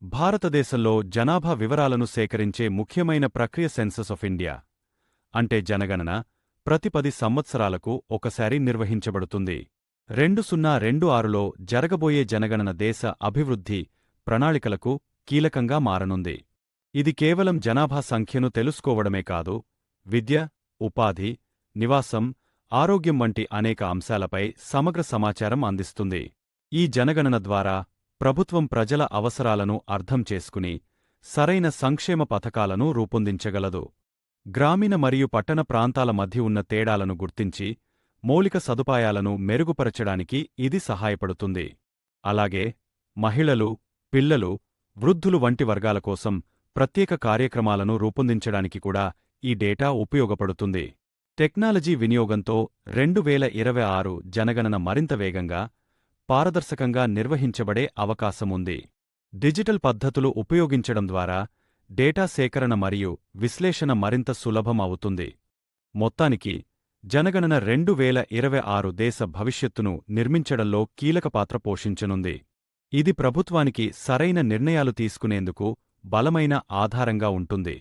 భారతదేశంలో జనాభా వివరాలను సేకరించే ముఖ్యమైన ప్రక్రియ సెన్సస్ ఆఫ్ ఇండియా అంటే జనగణన ప్రతి 10 సంవత్సరాలకు ఒకసారి నిర్వహించబడుతుంది. 2026లో జరగబోయే జనగణన దేశ అభివృద్ధి ప్రణాళికలకు కీలకంగా మారనుంది. ఇది కేవలం జనాభా సంఖ్యను తెలుసుకోవడమే కాదు, విద్య, ఉపాధి, నివాసం, ఆరోగ్యం వంటి అనేక అంశాలపై సమగ్ర సమాచారం అందిస్తుంది. ఈ జనగణన ద్వారా ప్రభుత్వం ప్రజల అవసరాలను అర్థం చేసుకుని సరైన సంక్షేమ పథకాలను రూపొందించగలదు. గ్రామీణ మరియు పట్టణ ప్రాంతాల మధ్య ఉన్న తేడాలను గుర్తించి మౌలిక సదుపాయాలను మెరుగుపరచడానికి ఇది సహాయపడుతుంది. అలాగే మహిళలు, పిల్లలు, వృద్ధులు వంటి వర్గాల కోసం ప్రత్యేక కార్యక్రమాలను రూపొందించడానికి కూడా ఈ డేటా ఉపయోగపడుతుంది. టెక్నాలజీ వినియోగంతో 2026 జనగణన మరింత వేగంగా, పారదర్శకంగా నిర్వహించబడే అవకాశముంది. డిజిటల్ పద్ధతులు ఉపయోగించడం ద్వారా డేటా సేకరణ మరియు విశ్లేషణ మరింత సులభం అవుతుంది. మొత్తానికి జనగణన 2026 దేశ భవిష్యత్తును నిర్మించడంలో కీలక పాత్ర పోషించనుంది. ఇది ప్రభుత్వానికి సరైన నిర్ణయాలు తీసుకునేందుకు బలమైన ఆధారంగా ఉంటుంది.